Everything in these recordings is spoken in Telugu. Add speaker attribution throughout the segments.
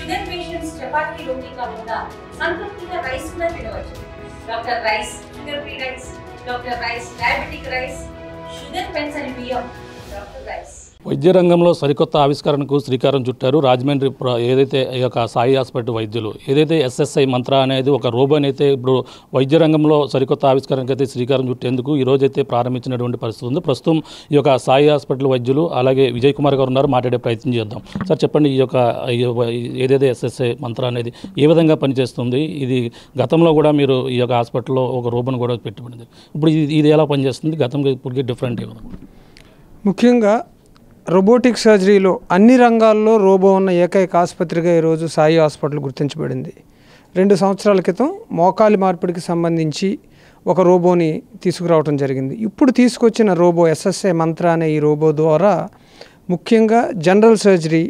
Speaker 1: షుగర్ పేషెంట్స్ చపాతీ రోటీ కాకుండా సంతృప్తిగా రైస్ కూడా తినవచ్చు. Doctor rice, sugar free rice, doctor rice, diabetic rice, sugar పెన్సని బియ్యం, డాక్టర్ రైస్.
Speaker 2: వైద్య రంగంలో సరికొత్త ఆవిష్కరణకు శ్రీకారం చుట్టారు రాజమండ్రి ఏదైతే ఈ యొక్క సాయి హాస్పిటల్ వైద్యులు. ఏదైతే ఎస్ఎస్ఐ మంత్ర అనేది ఒక రోబోని అయితే ఇప్పుడు వైద్య రంగంలో సరికొత్త ఆవిష్కరణకు అయితే శ్రీకారం చుట్టేందుకు ఈరోజైతే ప్రారంభించినటువంటి పరిస్థితి ఉంది. ప్రస్తుతం ఈ యొక్క సాయి హాస్పిటల్ వైద్యులు అలాగే విజయ్ కుమార్ గారు ఉన్నారు, మాట్లాడే ప్రయత్నం చేద్దాం. సార్ చెప్పండి, ఈ యొక్క ఏదైతే ఎస్ఎస్ఐ మంత్ర అనేది ఏ విధంగా పనిచేస్తుంది? ఇది గతంలో కూడా మీరు ఈ యొక్క హాస్పిటల్లో ఒక రోబోని కూడా పెట్టుబడింది, ఇప్పుడు ఇది ఎలా పనిచేస్తుంది? గతంలో ఇప్పటికీ డిఫరెంట్ ఏ విధంగా?
Speaker 3: ముఖ్యంగా రోబోటిక్ సర్జరీలో అన్ని రంగాల్లో రోబో ఉన్న ఏకైక ఆసుపత్రిగా ఈరోజు సాయి హాస్పిటల్ గుర్తించబడింది. 2 సంవత్సరాల క్రితం మోకాలి మార్పిడికి సంబంధించి ఒక రోబోని తీసుకురావడం జరిగింది. ఇప్పుడు తీసుకొచ్చిన రోబో ఎస్ఎస్ఐ మంత్ర అనే ఈ రోబో ద్వారా ముఖ్యంగా జనరల్ సర్జరీ,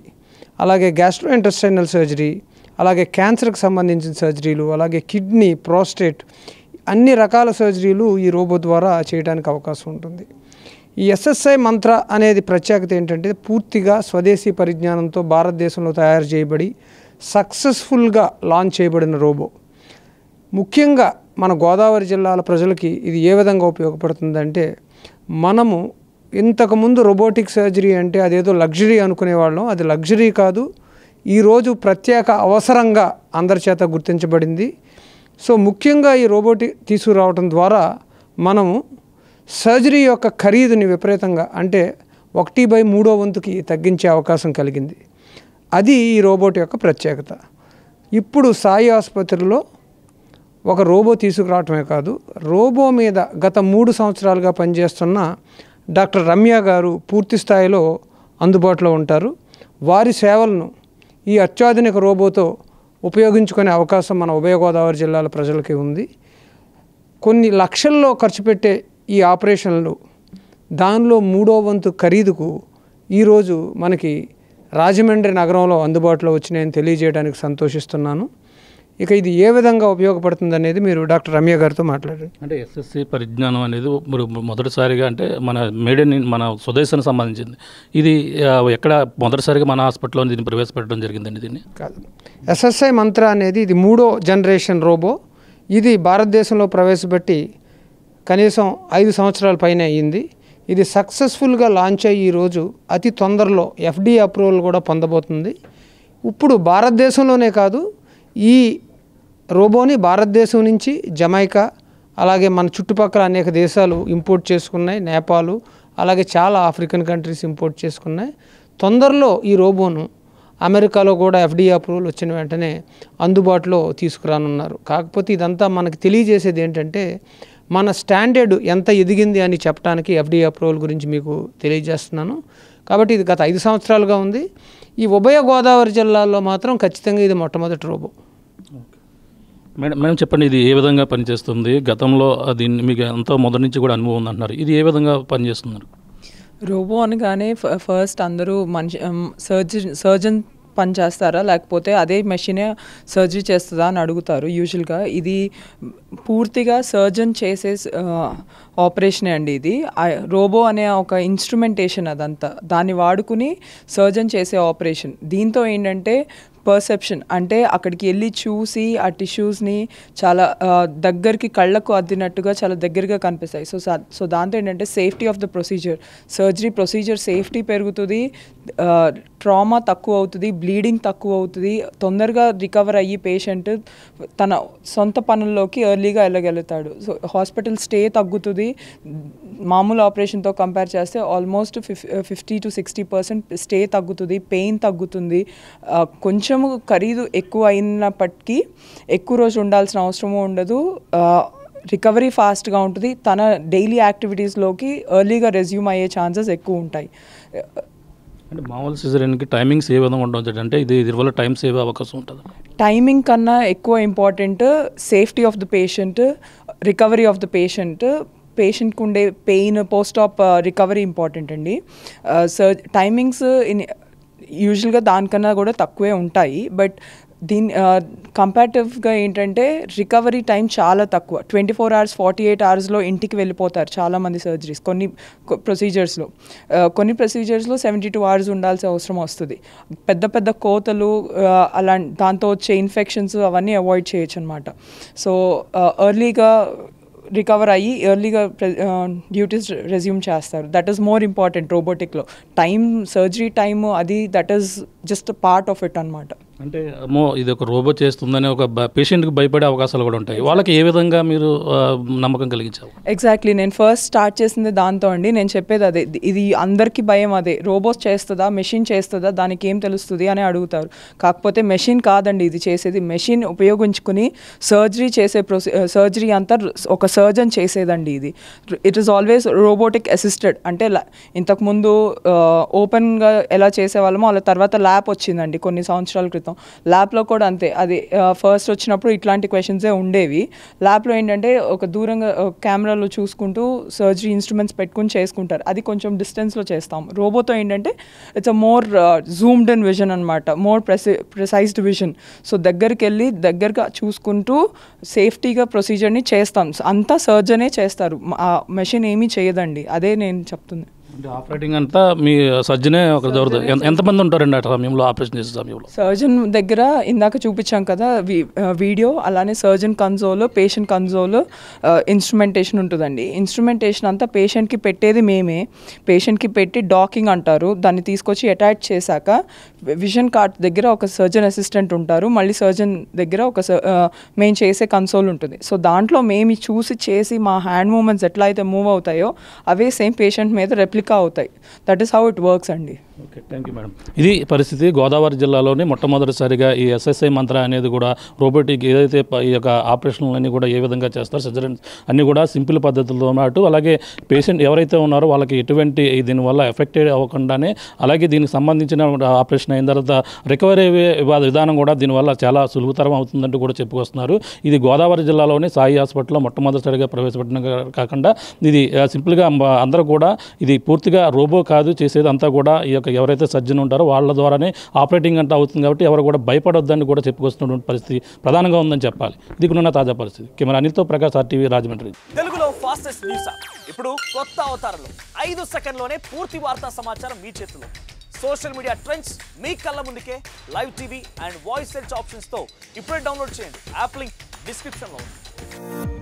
Speaker 3: అలాగే గ్యాస్ట్రోఇంటెస్టైనల్ సర్జరీ, అలాగే క్యాన్సర్కి సంబంధించిన సర్జరీలు, అలాగే కిడ్నీ, ప్రోస్టేట్ అన్ని రకాల సర్జరీలు ఈ రోబో ద్వారా చేయడానికి అవకాశం ఉంటుంది. ఈ ఎస్ఎస్ఐ మంత్ర అనేది ప్రత్యేకత ఏంటంటే పూర్తిగా స్వదేశీ పరిజ్ఞానంతో భారతదేశంలో తయారు చేయబడి సక్సెస్ఫుల్గా లాంచ్ చేయబడిన రోబో. ముఖ్యంగా మన గోదావరి జిల్లాల ప్రజలకి ఇది ఏ విధంగా ఉపయోగపడుతుందంటే, మనము ఇంతకుముందు రోబోటిక్ సర్జరీ అంటే అదేదో లగ్జరీ అనుకునేవాళ్ళం. అది లగ్జరీ కాదు, ఈరోజు ప్రత్యేక అవసరంగా అందరి చేత గుర్తించబడింది. సో ముఖ్యంగా ఈ రోబోటిక్ తీసుకురావడం ద్వారా మనము సర్జరీ యొక్క ఖరీదుని విపరీతంగా అంటే 1/3 తగ్గించే అవకాశం కలిగింది. అది ఈ రోబోట్ యొక్క ప్రత్యేకత. ఇప్పుడు సాయి ఆసుపత్రిలో ఒక రోబో తీసుకురావటమే కాదు, రోబో మీద గత 3 సంవత్సరాలుగా పనిచేస్తున్న డాక్టర్ రమ్య గారు పూర్తి స్థాయిలో అందుబాటులో ఉంటారు. వారి సేవలను ఈ అత్యాధునిక రోబోతో ఉపయోగించుకునే అవకాశం మన ఉభయ గోదావరి జిల్లాల ప్రజలకి ఉంది. కొన్ని లక్షల్లో ఖర్చు పెట్టే ఈ ఆపరేషన్లు దానిలో 1/3 ఖరీదుకు ఈరోజు మనకి రాజమండ్రి నగరంలో అందుబాటులో వచ్చినాయని తెలియజేయడానికి సంతోషిస్తున్నాను. ఇక ఇది ఏ విధంగా ఉపయోగపడుతుంది అనేది మీరు డాక్టర్ రమ్య గారితో మాట్లాడారు.
Speaker 2: అంటే ఎస్ఎస్సి పరిజ్ఞానం అనేది మొదటిసారిగా అంటే మన స్వదేశానికి సంబంధించింది. ఇది ఎక్కడ మొదటిసారిగా మన హాస్పిటల్లో దీన్ని ప్రవేశపెట్టడం జరిగిందండి? దీన్ని
Speaker 3: కాదు, ఎస్ఎస్ఐ మంత్ర అనేది ఇది 3వ జనరేషన్ రోబో. ఇది భారతదేశంలో ప్రవేశపెట్టి కనీసం 5 సంవత్సరాల పైన అయ్యింది. ఇది సక్సెస్ఫుల్గా లాంచ్ అయ్యి ఈరోజు అతి తొందరలో FDA అప్రూవల్ కూడా పొందబోతుంది. ఇప్పుడు భారతదేశంలోనే కాదు, ఈ రోబోని భారతదేశం నుంచి జమైకా అలాగే మన చుట్టుపక్కల అనేక దేశాలు ఇంపోర్ట్ చేసుకున్నాయి. నేపాలు అలాగే చాలా ఆఫ్రికన్ కంట్రీస్ ఇంపోర్ట్ చేసుకున్నాయి. తొందరలో ఈ రోబోను అమెరికాలో కూడా FDA అప్రూవల్ వచ్చిన వెంటనే అందుబాటులో తీసుకురానున్నారు. కాకపోతే ఇదంతా మనకి తెలియజేసేది ఏంటంటే, మన స్టాండర్డ్ ఎంత ఎదిగింది అని చెప్పడానికి FDA అప్రూవల్ గురించి మీకు తెలియజేస్తున్నాను. కాబట్టి ఇది గత 5 సంవత్సరాలుగా ఉంది. ఈ ఉభయ గోదావరి జిల్లాల్లో మాత్రం ఖచ్చితంగా ఇది మొట్టమొదటి రోబో.
Speaker 2: మేడం చెప్పండి, ఇది ఏ విధంగా పనిచేస్తుంది? గతంలో దీన్ని మీకు ఎంతో మొదటి నుంచి కూడా అనుభవం ఉందంటున్నారు, ఇది ఏ విధంగా పనిచేస్తున్నారు?
Speaker 4: రోబో అనగానే ఫస్ట్ అందరూ సర్జన్ పని చేస్తారా లేకపోతే అదే మెషినే సర్జరీ చేస్తుందా అని అడుగుతారు యూజువల్గా. ఇది పూర్తిగా సర్జన్ చేసే ఆపరేషనే అండి. ఇది రోబో అనే ఒక ఇన్స్ట్రుమెంటేషన్, అదంతా దాన్ని వాడుకుని సర్జన్ చేసే ఆపరేషన్. దీంతో ఏంటంటే పర్సెప్షన్, అంటే అక్కడికి వెళ్ళి చూసి ఆ టిష్యూస్ని చాలా దగ్గరికి కళ్ళకు అద్దినట్టుగా చాలా దగ్గరగా కనిపిస్తాయి. సో దాంతో ఏంటంటే safety of the procedure, surgery procedure safety పెరుగుతుంది, ట్రామా తక్కువ అవుతుంది, బ్లీడింగ్ తక్కువ అవుతుంది, తొందరగా రికవర్ అయ్యి పేషెంట్ తన సొంత పనుల్లోకి ఎర్లీగా వెళ్ళగలుగుతాడు. సో హాస్పిటల్ స్టే తగ్గుతుంది. మామూలు ఆపరేషన్తో కంపేర్ చేస్తే ఆల్మోస్ట్ 50 to 60% స్టే తగ్గుతుంది, పెయిన్ తగ్గుతుంది. కొంచెం ఖరీదు ఎక్కువ అయినప్పటికీ ఎక్కువ రోజు ఉండాల్సిన అవసరము ఉండదు. రికవరీ ఫాస్ట్గా ఉంటుంది. తన డైలీ యాక్టివిటీస్లోకి ఎర్లీగా రెజ్యూమ్ అయ్యే ఛాన్సెస్ ఎక్కువ ఉంటాయి.
Speaker 2: అంటే మామూలు సిజరీన్కి టైమింగ్స్ ఏ విధంగా ఉండవచ్చు అంటే దీనివల్ల టైం సేవ్ అవకాశం ఉంటుంది?
Speaker 4: టైమింగ్ కన్నా ఎక్కువ important safety of the patient, recovery of the పేషెంట్కి ఉండే పెయిన్, పోస్ట్ ఆప్ రికవరీ ఇంపార్టెంట్ అండి. టైమింగ్స్ యూజువల్గా దానికన్నా కూడా తక్కువే ఉంటాయి. బట్ కంపారిటివ్గా ఏంటంటే రికవరీ టైం చాలా తక్కువ. 24 hours 48 hoursలో ఇంటికి వెళ్ళిపోతారు చాలామంది సర్జరీస్. కొన్ని ప్రొసీజర్స్లో 72 hours ఉండాల్సిన అవసరం వస్తుంది. పెద్ద పెద్ద కోతలు దాంతో వచ్చే ఇన్ఫెక్షన్స్ అవన్నీ అవాయిడ్ చేయొచ్చు అనమాట. సో ఎర్లీగా రికవర్ అయ్యి ఎర్లీగా డ్యూటీస్ రెజ్యూమ్ చేస్తారు. దట్ ఈస్ మోర్ ఇంపార్టెంట్ రోబోటిక్లో. సర్జరీ టైము అది that is just part of it అనమాట.
Speaker 2: అంటే ఇది ఒక రోబో చేస్తుందని ఒక పేషెంట్కి భయపడే అవకాశాలు కూడా ఉంటాయి. వాళ్ళకి ఏ విధంగా మీరు నమ్మకం కలిగించారు?
Speaker 4: ఎగ్జాక్ట్లీ, నేను ఫస్ట్ స్టార్ట్ చేసింది దాంతో అండి. నేను చెప్పేది అదే, ఇది అందరికీ భయం అదే, రోబోస్ చేస్తుందా, మెషిన్ చేస్తుందా, దానికి ఏం తెలుస్తుంది అని అడుగుతారు. కాకపోతే మెషిన్ కాదండి ఇది చేసేది. మెషిన్ ఉపయోగించుకుని సర్జరీ అంతా ఒక సర్జన్ చేసేదండి ఇది. It is always robotic assisted. అంటే ఇంతకుముందు ఓపెన్గా ఎలా చేసేవాళ్ళమో అలా తర్వాత ల్యాబ్ వచ్చిందండి కొన్ని సంవత్సరాల క్రితం. ల్యాబ్లో కూడా అంతే. అది ఫస్ట్ వచ్చినప్పుడు ఇట్లాంటి క్వశ్చన్సే ఉండేవి. ల్యాబ్లో ఏంటంటే ఒక దూరంగా కెమెరాలో చూసుకుంటూ సర్జరీ ఇన్స్ట్రుమెంట్స్ పెట్టుకుని చేసుకుంటారు. అది కొంచెం డిస్టెన్స్లో చేస్తాం. రోబోతో ఏంటంటే it's a more zoomed in vision అనమాట, మోర్ ప్రిసైజ్డ్ విజన్. సో దగ్గరగా చూసుకుంటూ సేఫ్టీగా ప్రొసీజర్ని చేస్తాం. అంతా సర్జనే చేస్తారు, మెషిన్ ఏమీ చేయదండి. అదే నేను చెప్తుంది.
Speaker 2: అంటే ఆపరేటింగ్ అంతా మీ సర్జనే ఒక జరుగుతుంది. ఎంతమంది ఉంటారండి ఆ సమయంలో, ఆపరేషన్ చేసే సమయంలో?
Speaker 4: సర్జన్ దగ్గర ఇందాక చూపించాం కదా వీడియో, అలానే surgeon console, patient console, instrumentation ఉంటుందండి. ఇన్స్ట్రుమెంటేషన్ అంతా పేషెంట్కి పెట్టేది మేమే. పేషెంట్కి పెట్టి డాకింగ్ అంటారు. దాన్ని తీసుకొచ్చి అటాచ్ చేశాక విజన్ కార్డ్ దగ్గర ఒక సర్జన్ అసిస్టెంట్ ఉంటారు. మళ్ళీ సర్జన్ దగ్గర ఒక మేము చేసే కన్సోల్ ఉంటుంది. సో దాంట్లో మేము చేసి మా హ్యాండ్ మూమెంట్స్ ఎట్లా అయితే మూవ్ అవుతాయో అవే సేమ్ పేషెంట్ మీద రెప్లికా అవుతాయి. That is how it works అండి.
Speaker 2: Okay, thank you madam. ఇది పరిస్థితి. గోదావరి జిల్లాలోని మొట్టమొదటిసారిగా ఈ ఎస్ఎస్ఐ మంత్ర అనేది కూడా రోబోటిక్ ఏదైతే ఈ యొక్క ఆపరేషన్లన్నీ కూడా ఏ విధంగా చేస్తారు, సర్జరీస్ అన్నీ కూడా సింపుల్ పద్ధతులతో ఉన్నట్టు, అలాగే పేషెంట్ ఎవరైతే ఉన్నారో వాళ్ళకి ఎటువంటి దీనివల్ల ఎఫెక్టెడ్ అవ్వకుండానే, అలాగే దీనికి సంబంధించిన ఆపరేషన్ అయిన తర్వాత రికవరీ విధానం కూడా దీనివల్ల చాలా సులువుతరం అవుతుందంటూ కూడా చెప్పుకొస్తున్నారు. ఇది గోదావరి జిల్లాలోని సాయి హాస్పిటల్లో మొట్టమొదటిసారిగా ప్రవేశపెట్టిన కాకుండా ఇది సింపుల్గా అందరూ కూడా ఇది పూర్తిగా రోబో కాదు చేసేది అంతా కూడా ఈ యొక్క ఎవరైతే సర్జన్ ఉంటారో వాళ్ళ ద్వారానే ఆపరేటింగ్ అంటే అవుతుంది. కాబట్టి ఎవరు కూడా భయపడొద్దని కూడా చెప్పుకొస్తున్నటువంటి పరిస్థితి ప్రధానంగా ఉందని చెప్పాలి. ఇది ఉన్న తాజా పరిస్థితి. కెమెరా అనిల్తో ప్రకాష్, RTV రాజమండ్రి.
Speaker 5: తెలుగులో ఫాస్టెస్ట్ న్యూస్ ఇప్పుడు కొత్త అవతారంలో 5 సెకండ్లోనే పూర్తి వార్తా సమాచారం మీ చేతిలో. సోషల్ మీడియా ట్రెండ్స్ మీ కళ్ళ ముందుకే live TV and voice search options తో ఇప్పుడే డౌన్లోడ్ చేయండి. యాప్ లింక్ డిస్క్రిప్షన్లో ఉంది.